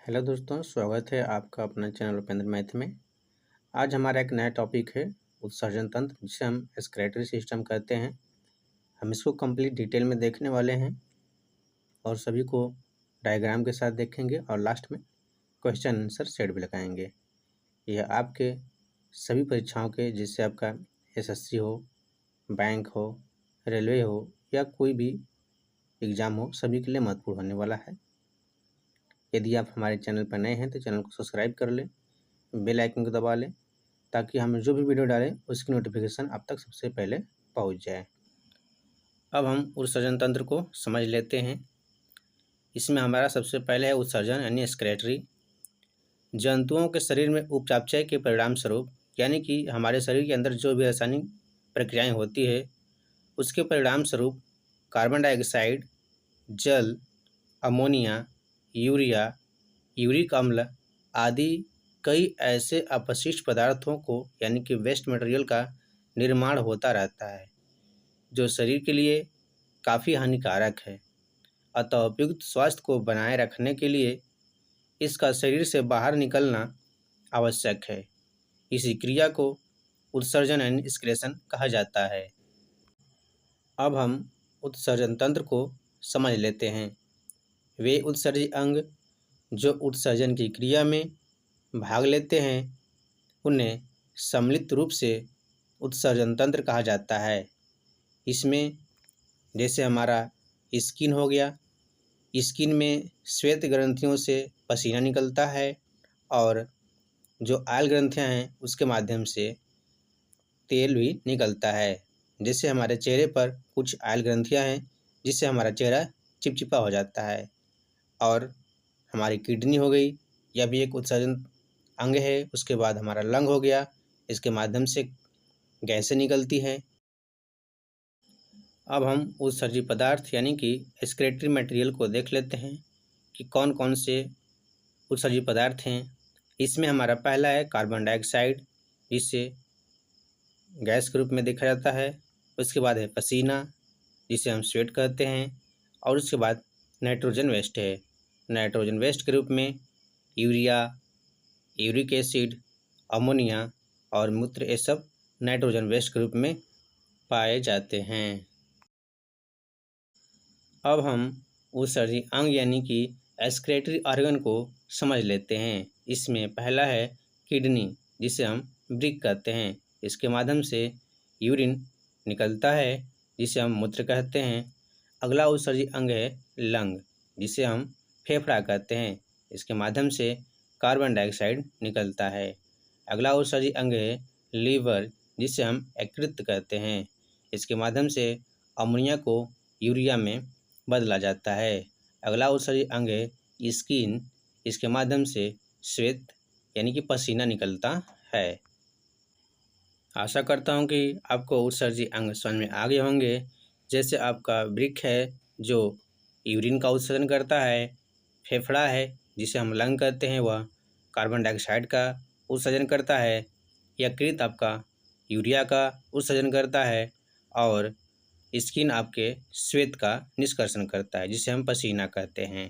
Hello दोस्तों, स्वागत है आपका अपना चैनल उपेंद्र मैथ में। आज हमारा एक नया टॉपिक है उत्सर्जन तंत्र, जिसे हम एक्सक्रीटरी सिस्टम कहते हैं। हम इसको कंप्लीट डिटेल में देखने वाले हैं और सभी को डायग्राम के साथ देखेंगे और लास्ट में क्वेश्चन आंसर सेट भी लगाएंगे। यह आपके सभी परीक्षाओं के, जिससे आपका एसएससी हो, बैंक हो, रेलवे हो या कोई भी एग्ज़ाम हो, सभी के लिए महत्वपूर्ण होने वाला है। यदि आप हमारे चैनल पर नए हैं तो चैनल को सब्सक्राइब कर लें, बेल आइकन को दबा लें, ताकि हम जो भी वीडियो डालें उसकी नोटिफिकेशन आप तक सबसे पहले पहुंच जाए। अब हम उत्सर्जन तंत्र को समझ लेते हैं। इसमें हमारा सबसे पहले है उत्सर्जन यानी एक्सक्रीटरी। जंतुओं के शरीर में उपचापचय के परिणाम स्वरूप, यानी कि हमारे शरीर के अंदर जो भी रासायनिक प्रक्रियाएँ होती है उसके परिणाम स्वरूप कार्बन डाइऑक्साइड, जल, अमोनिया, यूरिया, यूरिक अम्ल आदि कई ऐसे अपशिष्ट पदार्थों को यानी कि वेस्ट मटेरियल का निर्माण होता रहता है, जो शरीर के लिए काफ़ी हानिकारक है। अतः उपयुक्त स्वास्थ्य को बनाए रखने के लिए इसका शरीर से बाहर निकलना आवश्यक है। इसी क्रिया को उत्सर्जन यानी एक्सक्रीशन कहा जाता है। अब हम उत्सर्जन तंत्र को समझ लेते हैं। वे उत्सर्जी अंग जो उत्सर्जन की क्रिया में भाग लेते हैं उन्हें सम्मिलित रूप से उत्सर्जन तंत्र कहा जाता है। इसमें जैसे हमारा स्किन हो गया, स्किन में श्वेत ग्रंथियों से पसीना निकलता है और जो आयल ग्रंथियां हैं उसके माध्यम से तेल भी निकलता है। जैसे हमारे चेहरे पर कुछ आयल ग्रंथियां हैं जिससे हमारा चेहरा चिपचिपा हो जाता है। और हमारी किडनी हो गई, यह भी एक उत्सर्जन अंग है। उसके बाद हमारा लंग हो गया, इसके माध्यम से गैसें निकलती हैं। अब हम उत्सर्जी पदार्थ यानी कि एक्सक्रीटरी मटेरियल को देख लेते हैं कि कौन कौन से उत्सर्जी पदार्थ हैं। इसमें हमारा पहला है कार्बन डाइऑक्साइड, जिसे गैस के रूप में देखा जाता है। उसके बाद है पसीना, जिसे हम स्वेट कहते हैं। और उसके बाद नाइट्रोजन वेस्ट है। नाइट्रोजन वेस्ट के रूप में यूरिया, यूरिक एसिड, अमोनिया और मूत्र, ये सब नाइट्रोजन वेस्ट के रूप में पाए जाते हैं। अब हम उत्सर्जी अंग यानी कि एक्सक्रीटरी ऑर्गन को समझ लेते हैं। इसमें पहला है किडनी, जिसे हम वृक्क कहते हैं। इसके माध्यम से यूरिन निकलता है, जिसे हम मूत्र कहते हैं। अगला उत्सर्जी अंग है लंग, जिसे हम फेफड़ा कहते हैं। इसके माध्यम से कार्बन डाइऑक्साइड निकलता है। अगला उत्सर्जी अंग है लीवर, जिसे हम यकृत कहते हैं। इसके माध्यम से अमोनिया को यूरिया में बदला जाता है। अगला उत्सर्जी अंग है स्किन, इसके माध्यम से श्वेत यानी कि पसीना निकलता है। आशा करता हूँ कि आपको उत्सर्जी अंग समझ में आ गए होंगे। जैसे आपका वृक्क है जो यूरिन का उत्सर्जन करता है, फेफड़ा है जिसे हम लंग कहते हैं, वह कार्बन डाइऑक्साइड का उत्सर्जन करता है, यकृत आपका यूरिया का उत्सर्जन करता है और स्किन आपके श्वेत का निष्कर्षण करता है, जिसे हम पसीना कहते हैं।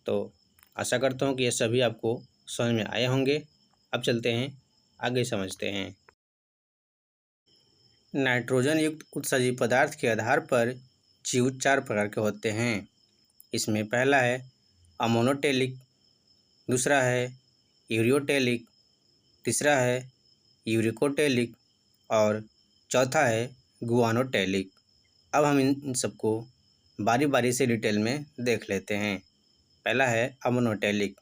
तो आशा करता हूँ कि ये सभी आपको समझ में आए होंगे। अब चलते हैं आगे, समझते हैं। नाइट्रोजन युक्त उत्सर्जी पदार्थ के आधार पर जीव 4 प्रकार के होते हैं। इसमें पहला है अमोनोटेलिक, दूसरा है यूरियोटेलिक, तीसरा है यूरिकोटेलिक और चौथा है गुआनोटेलिक। अब हम इन सबको बारी बारी से डिटेल में देख लेते हैं। पहला है अमोनोटेलिक।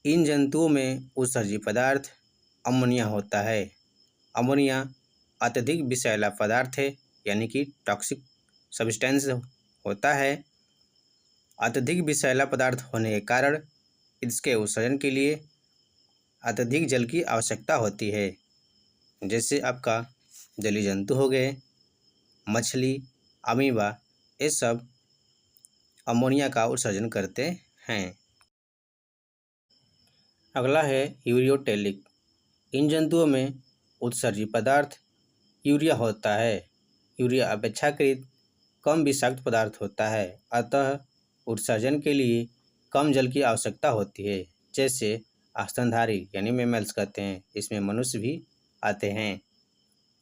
इन जंतुओं में उत्सर्जी पदार्थ अमोनिया होता है। अमोनिया अत्यधिक विषैला पदार्थ है, यानी कि टॉक्सिक सब्सटेंस होता है। अत्यधिक विषैला पदार्थ होने के कारण इसके उत्सर्जन के लिए अत्यधिक जल की आवश्यकता होती है। जैसे आपका जलीय जंतु हो गए, मछली, अमीबा, ये सब अमोनिया का उत्सर्जन करते हैं। अगला है यूरियोटेलिक। इन जंतुओं में उत्सर्जी पदार्थ यूरिया होता है। यूरिया अपेक्षाकृत कम विषाक्त पदार्थ होता है, अतः उत्सर्जन के लिए कम जल की आवश्यकता होती है, जैसे स्तनधारी यानी मैमल्स कहते हैं, इसमें मनुष्य भी आते हैं।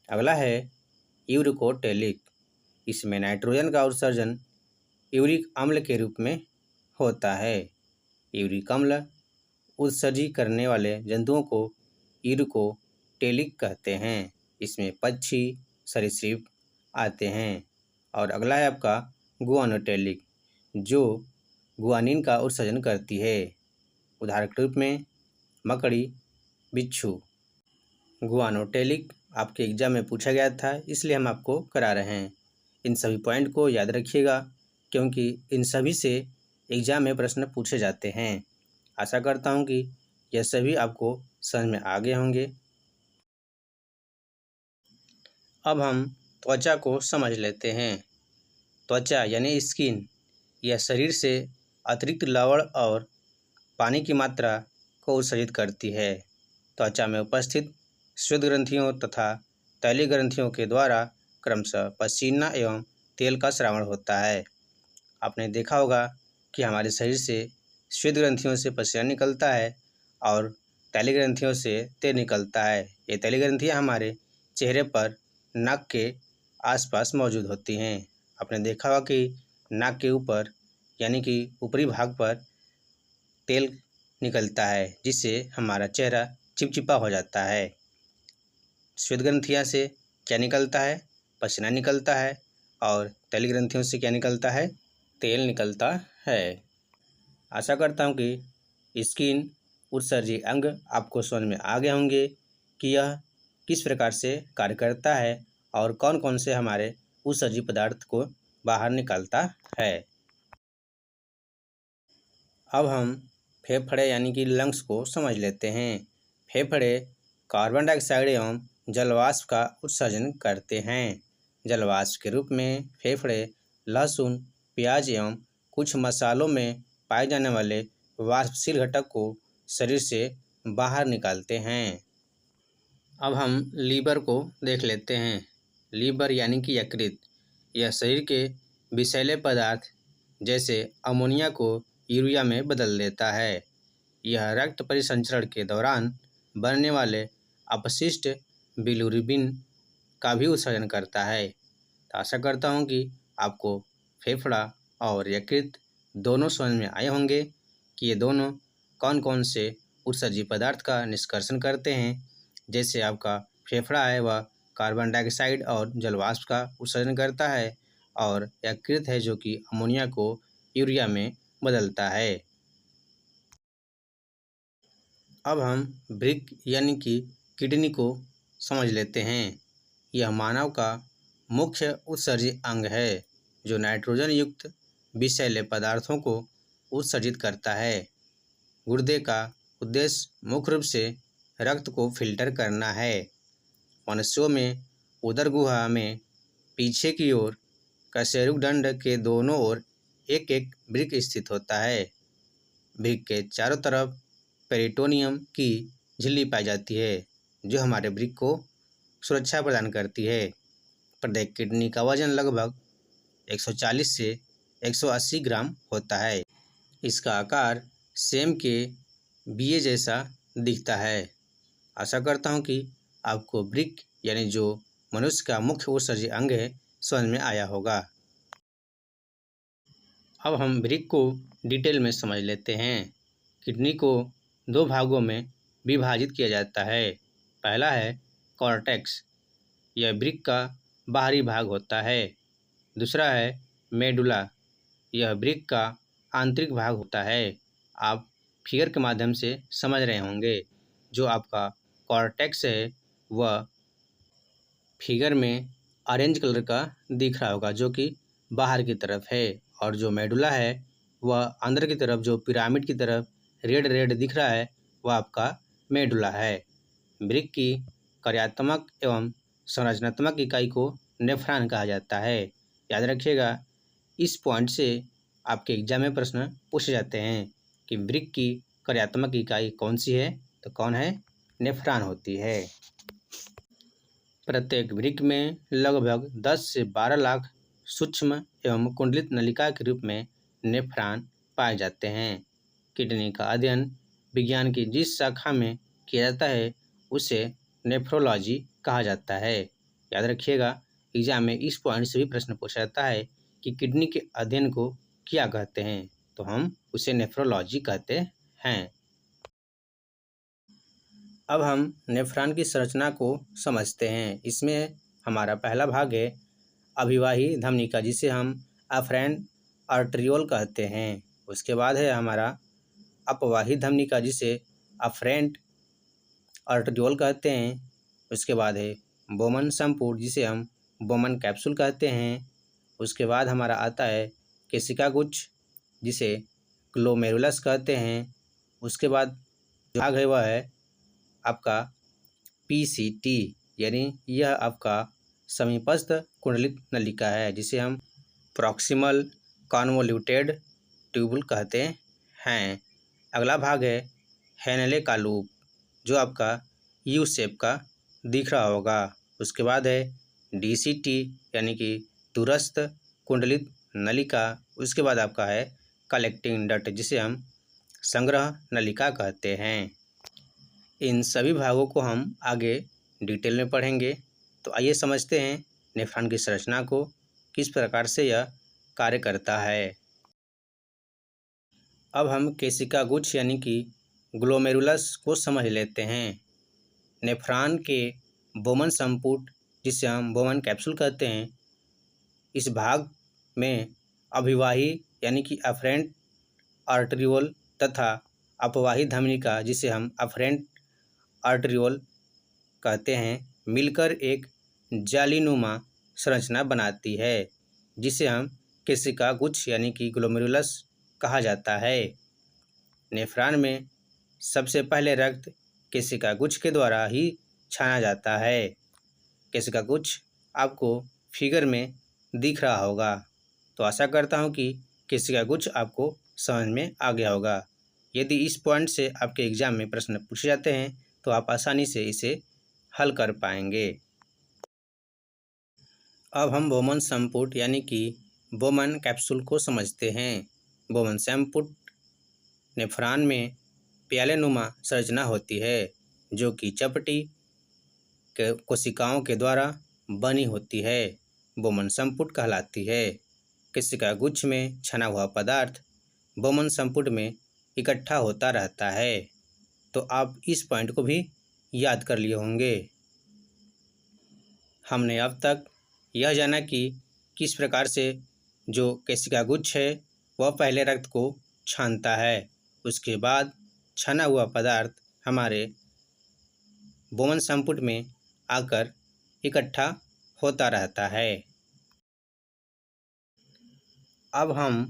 अगला है यूरिकोटेलिक। इसमें नाइट्रोजन का उत्सर्जन यूरिक अम्ल के रूप में होता है। यूरिक अम्ल उत्सर्जी करने वाले जंतुओं को यूरिकोटेलिक कहते हैं। इसमें पक्षी, सरीसृप आते हैं। और अगला है आपका गुआनोटेलिक, जो गुआनिन का उत्सर्जन करती है। उदाहरण के रूप में मकड़ी, बिच्छू। गुआनोटेलिक आपके एग्जाम में पूछा गया था, इसलिए हम आपको करा रहे हैं। इन सभी पॉइंट को याद रखिएगा, क्योंकि इन सभी से एग्जाम में प्रश्न पूछे जाते हैं। आशा करता हूं कि यह सभी आपको समझ में आ गए होंगे। अब हम त्वचा को समझ लेते हैं। त्वचा यानी स्किन, यह शरीर से अतिरिक्त लवण और पानी की मात्रा को उत्सर्जित करती है। त्वचा में उपस्थित श्वेत ग्रंथियों तथा तैलीय ग्रंथियों के द्वारा क्रमशः पसीना एवं तेल का स्रावण होता है। आपने देखा होगा कि हमारे शरीर से श्वेत ग्रंथियों से पसीना निकलता है और तैलीय ग्रंथियों से तेल निकलता है। ये तैलीय ग्रंथियाँ हमारे चेहरे पर नाक के आसपास मौजूद होती हैं। आपने देखा होगा कि नाक के ऊपर यानी कि ऊपरी भाग पर तेल निकलता है, जिससे हमारा चेहरा चिपचिपा हो जाता है। श्वेत ग्रंथियाँ से क्या निकलता है? पसीना निकलता है। और तैलीय ग्रंथियों से क्या निकलता है? तेल निकलता है। आशा करता हूँ कि स्किन उत्सर्जी अंग आपको समझ में आ गए होंगे कि यह किस प्रकार से कार्य करता है और कौन कौन से हमारे उत्सर्जी पदार्थ को बाहर निकालता है। अब हम फेफड़े यानी कि लंग्स को समझ लेते हैं। फेफड़े कार्बन डाइऑक्साइड एवं जलवाष्प का उत्सर्जन करते हैं। जलवाष्प के रूप में फेफड़े लहसुन, प्याज एवं कुछ मसालों में पाए जाने वाले वाष्पशील घटक को शरीर से बाहर निकालते हैं। अब हम लीवर को देख लेते हैं। लीवर यानी कि यकृत, यह शरीर के विषैले पदार्थ जैसे अमोनिया को यूरिया में बदल देता है। यह रक्त परिसंचरण के दौरान बनने वाले अपशिष्ट बिलिरुबिन का भी उत्सर्जन करता है। तो आशा करता हूँ कि आपको फेफड़ा और यकृत दोनों समझ में आए होंगे कि ये दोनों कौन कौन से उत्सर्जी पदार्थ का निष्कर्षण करते हैं। जैसे आपका फेफड़ा है वह कार्बन डाइऑक्साइड और जलवाष्प का उत्सर्जन करता है, और यकृत है जो कि अमोनिया को यूरिया में बदलता है। अब हम वृक्क यानी कि किडनी को समझ लेते हैं। यह मानव का मुख्य उत्सर्जी अंग है, जो नाइट्रोजन युक्त विषैले पदार्थों को उत्सर्जित करता है। गुर्दे का उद्देश्य मुख्य रूप से रक्त को फिल्टर करना है। मनुष्यों में उदर गुहा में पीछे की ओर कशेरुकदंड के दोनों ओर एक एक वृक्क स्थित होता है। वृक्क के चारों तरफ पेरिटोनियम की झिल्ली पाई जाती है, जो हमारे वृक्क को सुरक्षा प्रदान करती है। प्रत्येक किडनी का वजन लगभग 140 से 180 ग्राम होता है। इसका आकार सेम के बीए जैसा दिखता है। आशा करता हूँ कि आपको वृक्क यानी जो मनुष्य का मुख्य उत्सर्जी अंग है समझ में आया होगा। अब हम वृक्क को डिटेल में समझ लेते हैं। किडनी को दो भागों में विभाजित किया जाता है। पहला है कॉर्टेक्स, यह वृक्क का बाहरी भाग होता है। दूसरा है मेडुला, यह वृक्क का आंतरिक भाग होता है। आप फिगर के माध्यम से समझ रहे होंगे। जो आपका कॉर्टेक्स है वह फिगर में ऑरेंज कलर का दिख रहा होगा, जो कि बाहर की तरफ है, और जो मेडुला है वह अंदर की तरफ जो पिरामिड की तरफ रेड रेड दिख रहा है वह आपका मेडुला है। वृक्क की कार्यात्मक एवं संरचनात्मक इकाई को नेफ्रॉन कहा जाता है। याद रखिएगा, इस पॉइंट से आपके एग्जाम में प्रश्न पूछे जाते हैं कि वृक्क की कार्यात्मक इकाई कौन सी है, तो कौन है? नेफ्रॉन होती है। प्रत्येक वृक्क में लगभग 10 से 12 लाख सूक्ष्म एवं कुंडलित नलिका के रूप में नेफ्रॉन पाए जाते हैं। किडनी का अध्ययन विज्ञान की जिस शाखा में किया जाता है उसे नेफ्रोलॉजी कहा जाता है। याद रखिएगा, एग्जाम में इस पॉइंट से भी प्रश्न पूछा जाता है कि किडनी के अध्ययन को क्या कहते हैं, तो हम उसे नेफ्रोलॉजी कहते हैं। अब हम नेफ्रॉन की संरचना को समझते हैं। इसमें हमारा पहला भाग है अभिवाही धमनिका, जिसे हम अफरेंट आर्टरियोल कहते हैं। उसके बाद है हमारा अपवाही धमनिका, जिसे अफरेंट आर्टरियोल कहते हैं। उसके बाद है बोमन संपूर्ण, जिसे हम बोमन कैप्सूल कहते हैं। उसके बाद हमारा आता है केशिका गुच्छ, जिसे ग्लोमेरुलस कहते हैं। उसके बाद जो भाग है वह है आपका पीसीटी, यानी यह आपका समीपस्थ कुंडलित नलिका है, जिसे हम प्रॉक्सिमल कॉन्वोल्यूटेड ट्यूबुल कहते हैं। अगला भाग है हेनले का लूप, जो आपका यू शेप का दिख रहा होगा। उसके बाद है डीसीटी, यानी कि दूरस्थ कुंडलित नलिका। उसके बाद आपका है कलेक्टिंग डक्ट, जिसे हम संग्रह नलिका कहते हैं। इन सभी भागों को हम आगे डिटेल में पढ़ेंगे। तो आइए समझते हैं नेफ्रॉन की संरचना को, किस प्रकार से यह कार्य करता है। अब हम केशिका गुच्छ यानी कि ग्लोमेरुलस को समझ लेते हैं। नेफ्रॉन के बोमन संपुट, जिसे हम बोमन कैप्सूल कहते हैं, इस भाग में अभिवाही यानी कि अफरेंट आर्टरियोल तथा अपवाही धमनिका, जिसे हम अफरेंट आर्टरियोल कहते हैं, मिलकर एक जालीनुमा संरचना बनाती है, जिसे हम केशिका गुच्छ यानी कि ग्लोमेरुलस कहा जाता है। नेफ्रॉन में सबसे पहले रक्त केशिका गुच्छ के द्वारा ही छाना जाता है। केशिका गुच्छ आपको फिगर में दिख रहा होगा। तो आशा करता हूँ कि केशिका गुच्छ आपको समझ में आ गया होगा। यदि इस पॉइंट से आपके एग्जाम में प्रश्न पूछे जाते हैं तो आप आसानी से इसे हल कर पाएंगे। अब हम बोमन संपुट यानी कि बोमन कैप्सूल को समझते हैं। बोमन संपुट नेफ्रॉन में प्यालेनुमा संरचना होती है, जो कि चपटी के कोशिकाओं के द्वारा बनी होती है, बोमन संपुट कहलाती है। केशिका गुच्छ में छना हुआ पदार्थ बोमन संपुट में इकट्ठा होता रहता है। तो आप इस पॉइंट को भी याद कर लिए होंगे। हमने अब तक यह जाना कि किस प्रकार से जो केशिका गुच्छ है वह पहले रक्त को छानता है, उसके बाद छना हुआ पदार्थ हमारे बोमन संपुट में आकर इकट्ठा होता रहता है। अब हम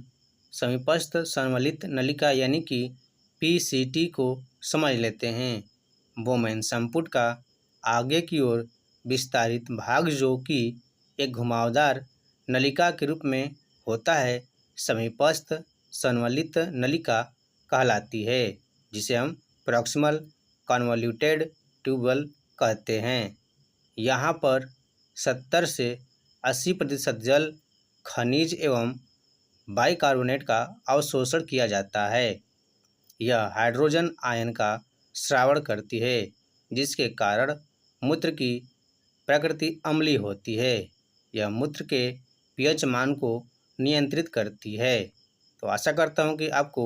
समीपस्थ संवलित नलिका यानी कि पीसीटी को समझ लेते हैं। बोमन संपुट का आगे की ओर विस्तारित भाग, जो कि एक घुमावदार नलिका के रूप में होता है, समीपस्थ संवलित नलिका कहलाती है, जिसे हम प्रॉक्सिमल कॉन्वोल्यूटेड ट्यूबल कहते हैं। यहाँ पर 70 से 80% जल, खनिज एवं बाइकार्बोनेट का अवशोषण किया जाता है। यह हाइड्रोजन आयन का स्रावण करती है, जिसके कारण मूत्र की प्रकृति अम्लीय होती है। यह मूत्र के पीएच मान को नियंत्रित करती है। तो आशा करता हूँ कि आपको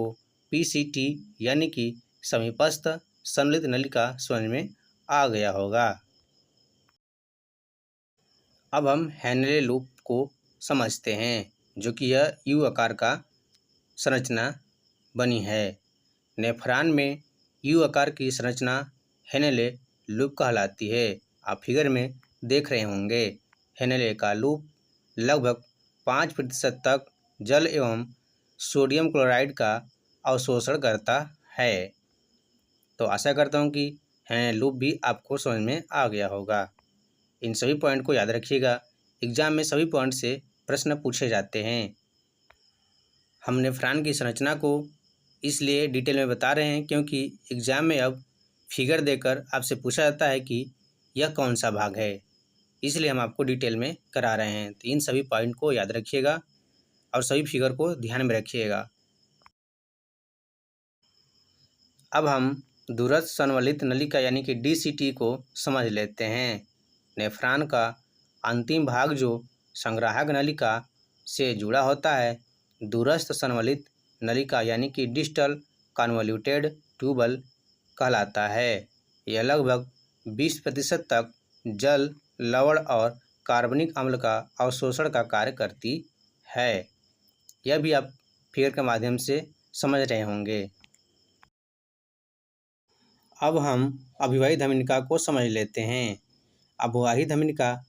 पीसीटी यानी कि समीपस्थ संवलित नलिका समझ में आ गया होगा। अब हम हेनले लूप को समझते हैं, जो कि यह यू आकार का संरचना बनी है। नेफ्रॉन में यू आकार की संरचना हेनले लूप कहलाती है। आप फिगर में देख रहे होंगे। हेनले का लूप लगभग 5% तक जल एवं सोडियम क्लोराइड का अवशोषण करता है। तो आशा करता हूँ कि हेनले लूप भी आपको समझ में आ गया होगा। इन सभी पॉइंट को याद रखिएगा, एग्जाम में सभी पॉइंट से प्रश्न पूछे जाते हैं। हम नेफ्रॉन की संरचना को इसलिए डिटेल में बता रहे हैं क्योंकि एग्जाम में अब फिगर देकर आपसे पूछा जाता है कि यह कौन सा भाग है, इसलिए हम आपको डिटेल में करा रहे हैं। तो इन सभी पॉइंट को याद रखिएगा और सभी फिगर को ध्यान में रखिएगा। अब हम दूरस्थ संवलित नलिका यानी कि DCT को समझ लेते हैं। नेफ्रॉन का अंतिम भाग जो संग्राहक नलिका से जुड़ा होता है, दूरस्थ संवलित नलिका यानी कि डिस्टल कन्वोल्यूटेड ट्यूबल कहलाता है। यह लगभग 20% तक जल, लवण और कार्बनिक अम्ल का अवशोषण का कार्य करती है। यह भी आप फिगर के माध्यम से समझ रहे होंगे। अब हम अभिवाही धमनिका को समझ लेते हैं। अभिवाही धमनिका,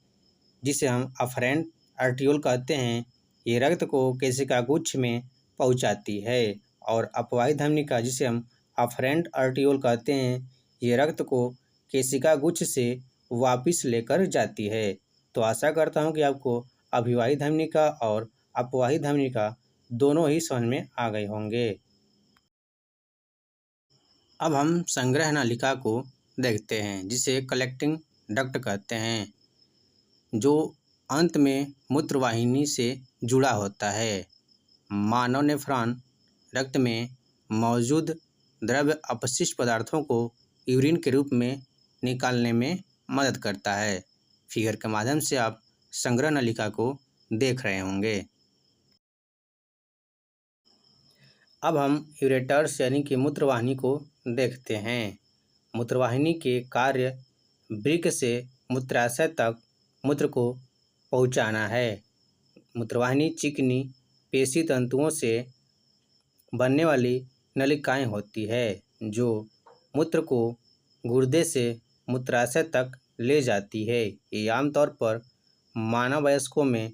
जिसे हम अफरेंट आर्टियोल कहते हैं, ये रक्त को केशिका गुच्छ में पहुंचाती है। और अपवाही धमनिका, जिसे हम अफरेंट आर्टियोल कहते हैं, ये रक्त को केशिका गुच्छ से वापस लेकर जाती है। तो आशा करता हूं कि आपको अभिवाही धमनिका और अपवाही धमनिका दोनों ही समझ में आ गए होंगे। अब हम संग्रह नलिका को देखते हैं, जिसे कलेक्टिंग डक्ट कहते हैं, जो अंत में मूत्रवाहिनी से जुड़ा होता है। मानव नेफ्रॉन रक्त में मौजूद द्रव्य अपशिष्ट पदार्थों को यूरिन के रूप में निकालने में मदद करता है। फिगर के माध्यम से आप संग्रह नलिका को देख रहे होंगे। अब हम यूरेटर्स यानी कि मूत्रवाहिनी को देखते हैं। मूत्रवाहिनी के कार्य वृक्क से मूत्राशय तक मूत्र को पहुंचाना है। मूत्रवाहिनी चिकनी पेशी तंतुओं से बनने वाली नलिकाएं होती है, जो मूत्र को गुर्दे से मूत्राशय तक ले जाती है। ये आमतौर पर मानव वयस्कों में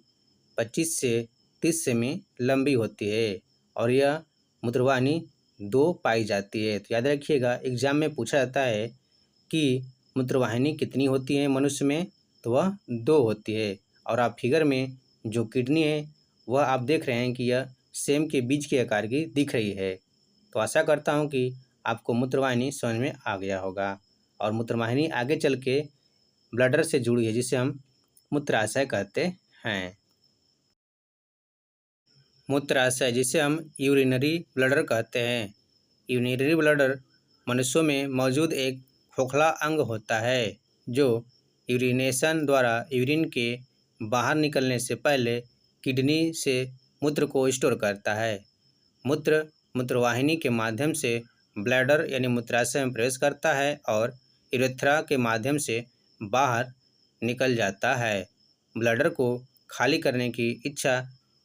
25 से 30 सेमी लंबी होती है और यह मूत्रवाहिनी 2 पाई जाती है। तो याद रखिएगा, एग्जाम में पूछा जाता है कि मूत्रवाहिनी कितनी होती है मनुष्य में, तो वह 2 होती है। और आप फिगर में जो किडनी है वह आप देख रहे हैं कि यह सेम के बीज के आकार की दिख रही है। तो आशा करता हूं कि आपको मूत्रवाहिनी समझ में आ गया होगा। और मूत्रवाहिनी आगे चल के ब्लडर से जुड़ी है, जिसे हम मूत्राशय कहते हैं। मूत्राशय, जिसे हम यूरिनरी ब्लडर कहते हैं। यूरिनरी ब्लडर मनुष्यों में मौजूद एक खोखला अंग होता है, जो यूरिनेशन द्वारा यूरिन के बाहर निकलने से पहले किडनी से मूत्र को स्टोर करता है। मूत्र मूत्रवाहिनी के माध्यम से ब्लैडर यानी मूत्राशय में प्रवेश करता है और यूरेथ्रा के माध्यम से बाहर निकल जाता है। ब्लैडर को खाली करने की इच्छा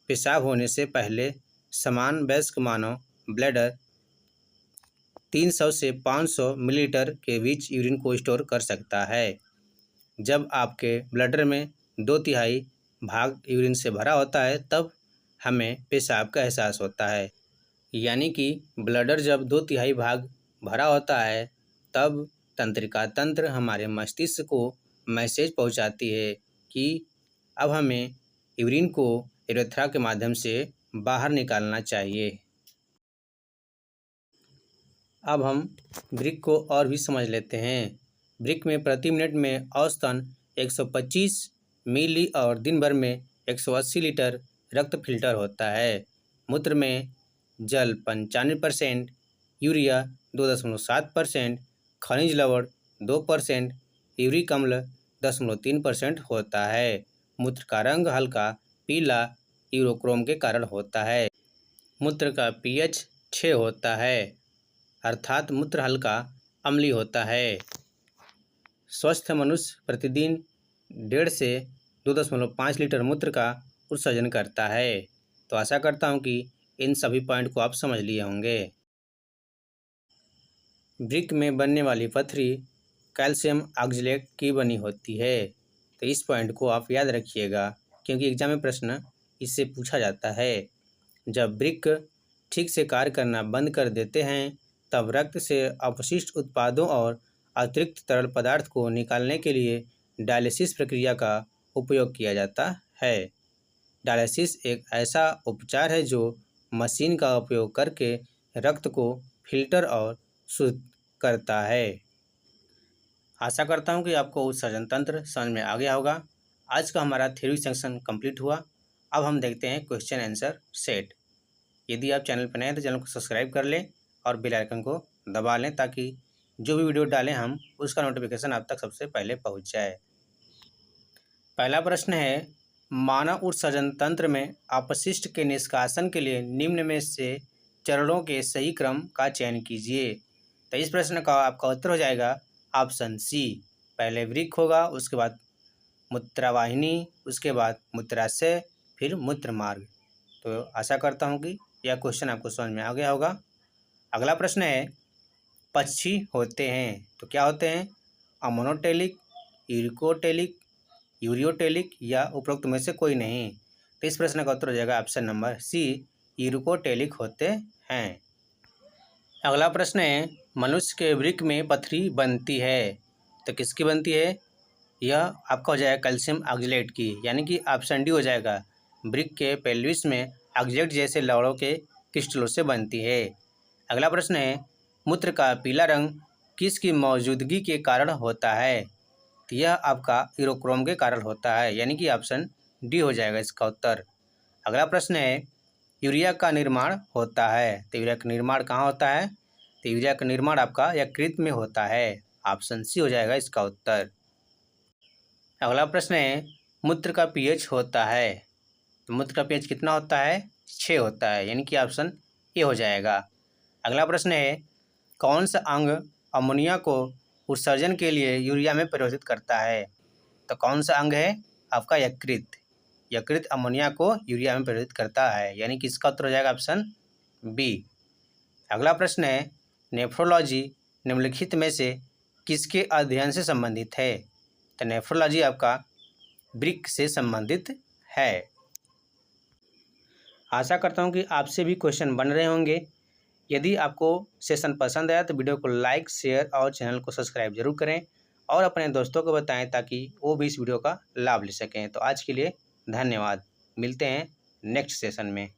पेशाब होने से पहले समान वयस्क मानव ब्लैडर 300 से 500 मिलीलीटर के बीच यूरिन को स्टोर कर सकता है। जब आपके ब्लैडर में 2/3 भाग यूरिन से भरा होता है, तब हमें पेशाब का एहसास होता है। यानी कि ब्लैडर जब 2/3 भाग भरा होता है, तब तंत्रिका तंत्र हमारे मस्तिष्क को मैसेज पहुंचाती है कि अब हमें यूरिन को यूरेथ्रा के माध्यम से बाहर निकालना चाहिए। अब हम वृक्क को और भी समझ लेते हैं। वृक्क में प्रति मिनट में औसतन 125 मिली और दिन भर में 180 लीटर रक्त फिल्टर होता है। मूत्र में जल 95%, यूरिया 2.7%, खनिज लवण 2%, यूरिक अम्ल 0.3% होता है। मूत्र का रंग हल्का पीला यूरोक्रोम के कारण होता है। मूत्र का pH 6 होता है, अर्थात मूत्र हल्का अम्लीय होता है। स्वस्थ मनुष्य प्रतिदिन 1.5 से 2.5 लीटर मूत्र का उत्सर्जन करता है। तो आशा करता हूं कि इन सभी पॉइंट को आप समझ लिए होंगे। वृक्क में बनने वाली पथरी कैल्शियम ऑक्जेलेट की बनी होती है। तो इस पॉइंट को आप याद रखिएगा, क्योंकि एग्जाम में प्रश्न इससे पूछा जाता है। जब वृक्क ठीक से कार्य करना बंद कर देते हैं, तब रक्त से अपशिष्ट उत्पादों और अतिरिक्त तरल पदार्थ को निकालने के लिए डायलिसिस प्रक्रिया का उपयोग किया जाता है। डायलिसिस एक ऐसा उपचार है जो मशीन का उपयोग करके रक्त को फिल्टर और शुद्ध करता है। आशा करता हूँ कि आपको उत्सर्जन तंत्र समझ में आ गया होगा। आज का हमारा थ्योरी सेक्शन कंप्लीट हुआ। अब हम देखते हैं क्वेश्चन आंसर सेट। यदि आप चैनल पर नए हैं तो चैनल को सब्सक्राइब कर लें और बेल आइकन को दबा लें ताकि जो भी वीडियो डालें हम उसका नोटिफिकेशन आप तक सबसे पहले पहुंच जाए। पहला प्रश्न है, मानव उत्सर्जन तंत्र में अपशिष्ट के निष्कासन के लिए निम्न में से चरणों के सही क्रम का चयन कीजिए। तो इस प्रश्न का आपका उत्तर हो जाएगा ऑप्शन सी। पहले वृक्क होगा, उसके बाद मूत्रवाहिनी, उसके बाद मूत्राशय, फिर मूत्र मार्ग। तो आशा करता हूँ कि यह क्वेश्चन आपको समझ में आ गया होगा। अगला प्रश्न है, पक्षी होते हैं तो क्या होते हैं? अमोनोटेलिक, यूरिकोटेलिक, यूरियोटेलिक या उपरोक्त में से कोई नहीं। तो इस प्रश्न का उत्तर हो जाएगा ऑप्शन नंबर सी, यूरिकोटेलिक होते हैं। अगला प्रश्न है, मनुष्य के वृक्क में पथरी बनती है तो किसकी बनती है? यह आपका हो जाएगा कैल्शियम ऑक्जेलेट की, यानी कि ऑप्शन डी हो जाएगा। वृक्क के पेल्विस में ऑक्जेलेट जैसे लवणों के क्रिस्टलों से बनती है। अगला प्रश्न है, मूत्र का पीला रंग किसकी मौजूदगी के कारण होता है? तो यह आपका यूरोक्रोम के कारण होता है, यानी कि ऑप्शन डी हो जाएगा इसका उत्तर। अगला प्रश्न है, यूरिया का निर्माण होता है तो यूरिया का निर्माण कहाँ होता है? तो यूरिया का निर्माण आपका यकृत में होता है, ऑप्शन सी हो जाएगा इसका उत्तर। अगला प्रश्न है, मूत्र का पीएच होता है तो मूत्र का पीएच कितना होता है? 6 होता है, यानी कि ऑप्शन ए हो जाएगा। अगला प्रश्न है, कौन सा अंग अमोनिया को उत्सर्जन के लिए यूरिया में परिवर्तित करता है? तो कौन सा अंग है? आपका यकृत। यकृत अमोनिया को यूरिया में परिवर्तित करता है, यानी कि इसका उत्तर हो जाएगा ऑप्शन बी। अगला प्रश्न है, नेफ्रोलॉजी निम्नलिखित में से किसके अध्ययन से संबंधित है? तो नेफ्रोलॉजी आपका वृक्क से संबंधित है। आशा करता हूँ कि आपसे भी क्वेश्चन बन रहे होंगे। यदि आपको सेशन पसंद आया तो वीडियो को लाइक, शेयर और चैनल को सब्सक्राइब जरूर करें और अपने दोस्तों को बताएं ताकि वो भी इस वीडियो का लाभ ले सकें। तो आज के लिए धन्यवाद। मिलते हैं नेक्स्ट सेशन में।